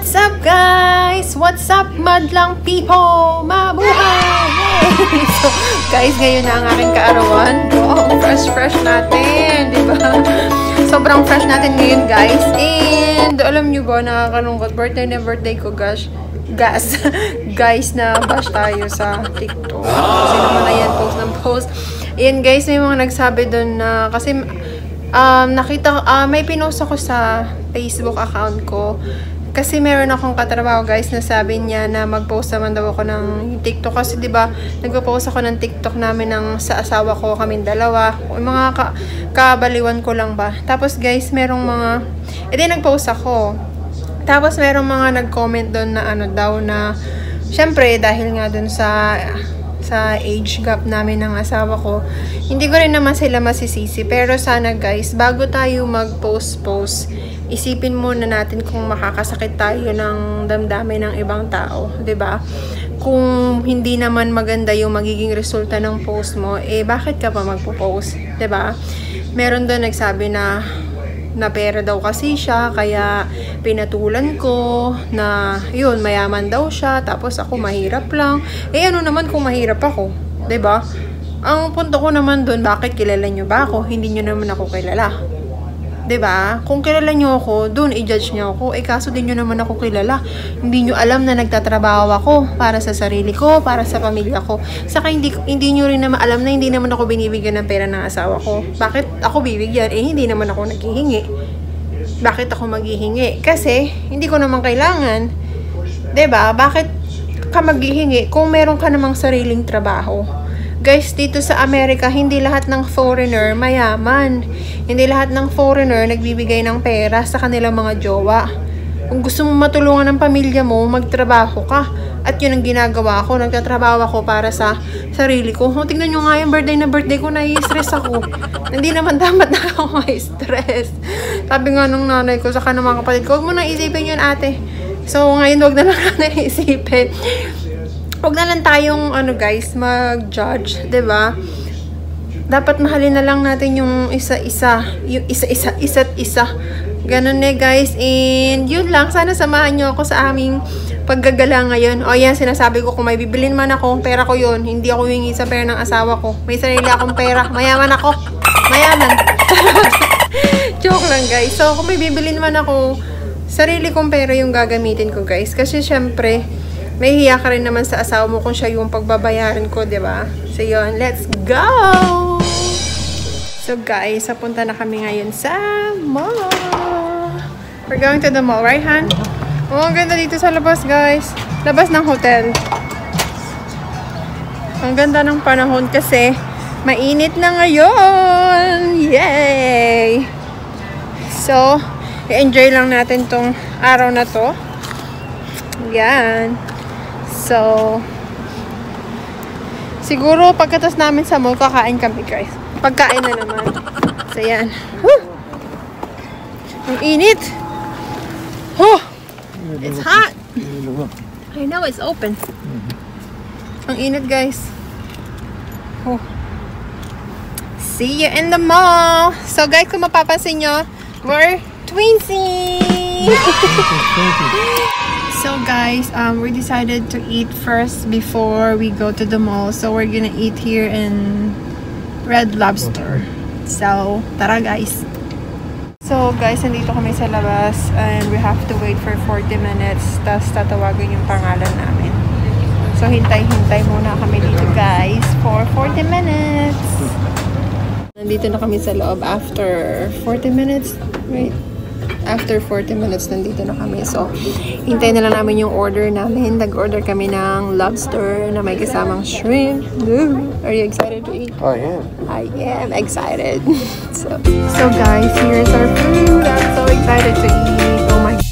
What's up guys? What's up madlang people? Mabuhay! Yay! So guys, ngayon na ang aking kaarawan. Wow, fresh natin, diba? Sobrang fresh natin ngayon guys. And alam nyo ba, nakakalungkot, birthday ko guys, na bash tayo sa TikTok. Kasi naman ayan, post. Ayan guys, may mga nagsabi doon na, kasi may pinost ako sa Facebook account ko. Kasi meron akong katrabaho guys na sabi niya na mag-post naman daw ako ng TikTok. Kasi diba, nagpo-post ako ng TikTok namin sa asawa ko, kaming dalawa. Mga kabaliwan ko lang ba. Tapos guys, merong mga, nag-post ako. Tapos merong mga nag-comment doon na ano daw na, syempre dahil nga doon sa age gap namin ng asawa ko, hindi ko rin naman sila masisisi. Pero sana guys, bago tayo mag-post, isipin muna natin kung makakasakit tayo ng damdamin ng ibang tao, 'di ba? Kung hindi naman maganda yung magiging resulta ng post mo, bakit ka pa magpo-post, 'di ba? Meron doon nagsabi na pera daw kasi siya, kaya pinatulan ko na yun, mayaman daw siya, tapos ako mahirap lang. Ano naman kung mahirap ako, 'di ba? Ang punto ko naman doon, bakit kilala nyo ba ako? Hindi nyo naman ako kilala. 'Di ba? Kung kilala nyo ako, doon i-judge nyo ako. Kaso din nyo naman ako kilala. Hindi nyo alam na nagtatrabaho ako para sa sarili ko, para sa pamilya ko. Saka hindi nyo rin naman alam na hindi naman ako binibigyan ng pera ng asawa ko. Bakit ako bibigyan? Hindi naman ako naghihingi. Bakit ako maghihingi? Kasi hindi ko naman kailangan. 'Di ba? Bakit ka maghihingi kung meron ka namang sariling trabaho? Guys, dito sa Amerika, hindi lahat ng foreigner mayaman. Hindi lahat ng foreigner nagbibigay ng pera sa kanilang mga jowa. Kung gusto mo matulungan ng pamilya mo, magtrabaho ka. At yun ang ginagawa ko. Nagtatrabaho ako para sa sarili ko. Tingnan nyo nga yung birthday ko, nai-stress ako. Hindi naman dapat na ako ma-stress. Sabi nga nung nanay ko, saka ng mga kapatid ko, huwag mo nang isipin yun ate. So, ngayon huwag na lang natin isipin. Huwag na lang tayong guys, mag-judge, 'di ba? Dapat mahalin na lang natin yung isa't isa. Ganun guys. And yun lang, sana samahan niyo ako sa aming paggagala ngayon. Yan, sinasabi ko, kung may bibilin man ako, pera ko yun. Hindi ako hingi sa pera ng asawa ko. May sarili akong pera. Mayaman ako. Mayaman. Joke lang guys. So, kung may bibilin man ako, sarili kong pera yung gagamitin ko guys. Kasi syempre, may hiya ka rin naman sa asawa mo kung siya yung pagbabayaran ko, diba? So, yun. Let's go! So, guys, papunta na kami ngayon sa mall. We're going to the mall, right, Han? Ang ganda dito sa labas, guys. Labas ng hotel. Ang ganda ng panahon kasi mainit na ngayon! Yay! So, i-enjoy lang natin tong araw na to. Yan. So, siguro pagkatas namin sa mall, kakain kami guys. Pagkain na naman. So, yan. Woo! Ang init! Oh! It's hot! I know, it's open. Ang init guys. Oh. See you in the mall! So guys, kung mapapansin nyo, we're twinsies! So guys, we decided to eat first before we go to the mall. So we're gonna eat here in Red Lobster. So, tara guys. So guys, nandito kami sa labas and we have to wait for 40 minutes. Tapos tatawagan yung pangalan namin. So hintay-hintay muna kami dito guys for 40 minutes. Nandito na kami sa loob after 40 minutes. Wait. After 40 minutes, nandito na kami. So, hintay na lang namin yung order namin. Nag-order kami ng lobster na may kasamang shrimp. Are you excited to eat? Oh, yeah. I am excited. So guys, here's our food. I'm so excited to eat. Oh my God.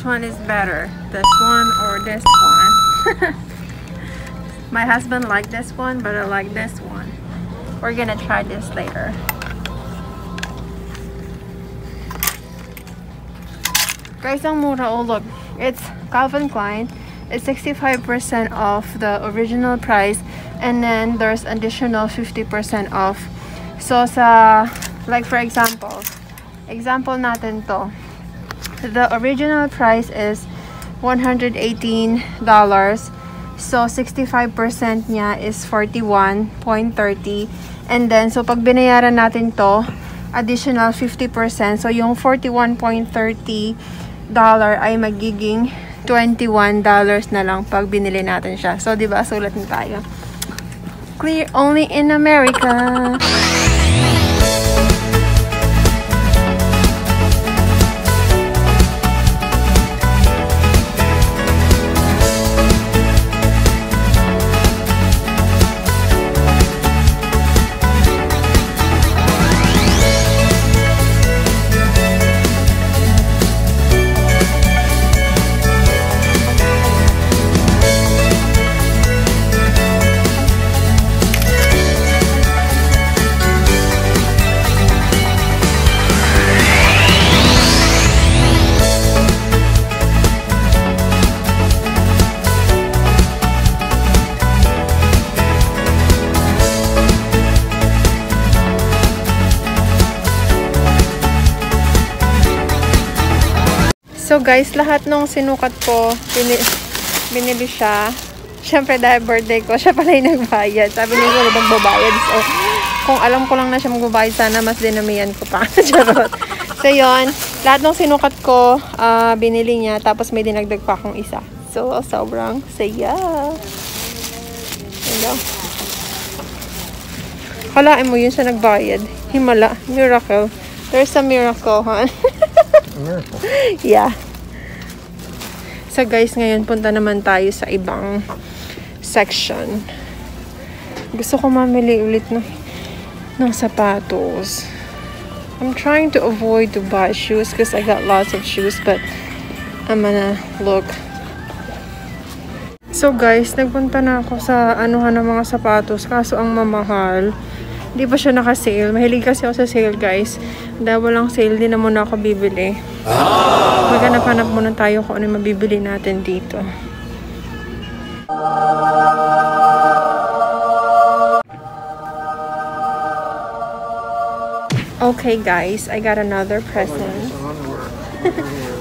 which one is better, this one or this one. My husband liked this one, but I like this one. We're gonna try this later. Guys, ang mura. Oh look, it's Calvin Klein. It's 65% off the original price, and then there's additional 50% off. So sa, like for example natin to, the original price is $118. So 65% niya is 41.30, and then so pag binayaran natin to, additional 50%, so yung 41.30 ay magiging $21 na lang pag binili natin siya. So, diba, sulat na tayo. Clear only in America. So guys, lahat nung sinukat ko, binili siya. Siyempre dahil birthday ko, siya pala yung nagbayad. Sabi niya ko magbabayad. So, kung alam ko lang na siya magbabayad, sana mas dinamihan ko pa. Charot. So yun, lahat nung sinukat ko, binili niya. Tapos may dinagdag pa akong isa. So, sobrang saya. Hello. Kalain mo yun siya nagbayad. Himala. Miracle. There's a miracle, huh? Miracle. Yeah. So guys, ngayon punta naman tayo sa ibang section. Gusto ko mamili ulit ng sapatos. I'm trying to avoid to buy shoes because I got lots of shoes, but I'm gonna look. So guys, nagpunta na ako sa anuhan ng mga sapatos, kaso ang mamahal. Hindi pa siya naka-sale. Mahilig kasi ako sa sale, guys. Dahil walang sale, di na muna ako bibili. Maghanap-hanap muna tayo kung ano yung mabibili natin dito. Okay, guys. I got another present.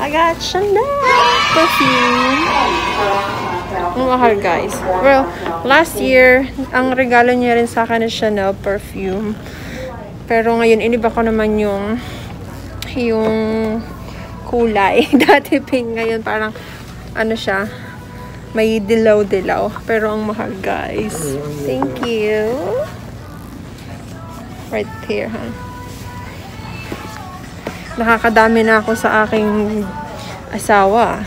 I got Chanel perfume. Ang mahal, guys. Well, last year, ang regalo niya rin sa akin is Chanel perfume. Pero ngayon, iniba ko naman yung kulay. Dati pink, ngayon parang, ano siya, may dilaw-dilaw. Pero ang mahal, guys. Thank you. Right here, huh? Nakakadami na ako sa aking asawa.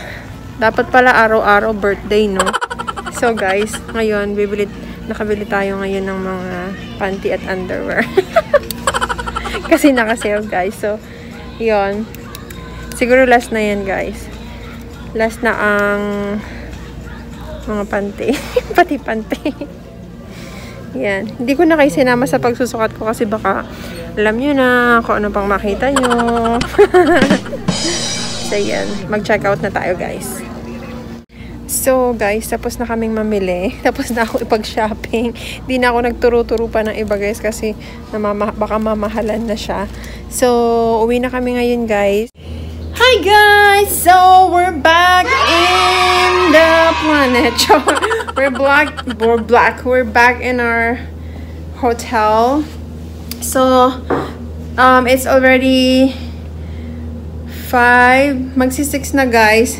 Dapat pala araw-araw birthday, no? So guys, ngayon nakabili tayo ngayon ng mga panty at underwear. Kasi naka-sale, guys. So, yon. Siguro last na yan, guys. Last na ang mga panty. Pati panty. Yan. Hindi ko na kayo sinama sa pagsusukat ko kasi baka alam nyo na kung ano pang makita nyo. So, yan. Mag-check out na tayo, guys. So, guys, tapos na kaming mamili. Tapos na ako ipag-shopping. Hindi na ako nagturo-turo pa ng iba, guys, kasi baka mamahalan na siya. So, uwi na kami ngayon, guys. Hi, guys! So, we're back in the planet. We're back in our hotel. So, it's already 5. Magsi-6 na, guys.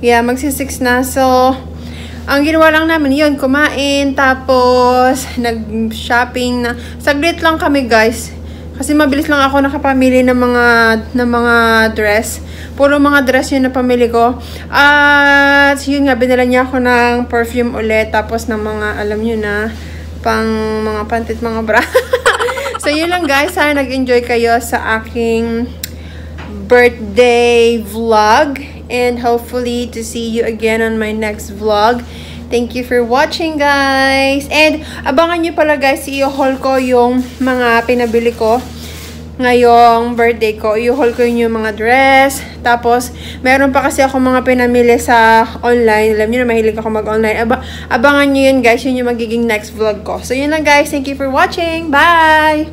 Yeah, magsi-6 na. So, ang ginawa lang namin yun, kumain, tapos nag-shopping na. Saglit lang kami, guys. Kasi mabilis lang ako nakapamili ng mga dress. Puro mga dress yun na pamili ko. At yun nga, binila niya ako ng perfume ulit. Tapos ng mga, alam nyo na, pang mga pantit, mga bra. So, yun lang, guys. Sana nag-enjoy kayo sa aking birthday vlog. And hopefully to see you again on my next vlog. Thank you for watching, guys. And abangan nyo pala, guys, i-haul ko yung mga pinabili ko ngayong birthday ko. I-haul ko yung mga dress. Tapos, meron pa kasi ako mga pinamili sa online. Alam nyo na, mahilig ako mag-online. Abangan nyo yun, guys. Yun yung magiging next vlog ko. So, yun lang, guys. Thank you for watching. Bye!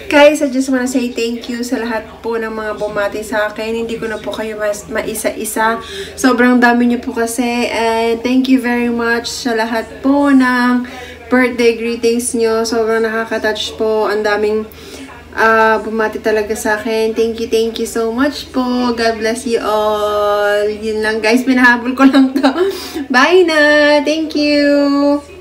Guys, I just wanna say thank you sa lahat po ng mga bumati sa akin. Hindi ko na po kayo maisa-isa. Sobrang dami niyo po kasi. And thank you very much sa lahat po ng birthday greetings niyo. Sobrang nakaka-touch po. Ang daming bumati talaga sa akin. Thank you so much po. God bless you all. Yun lang, guys. Pinahabol ko lang to. Bye na! Thank you!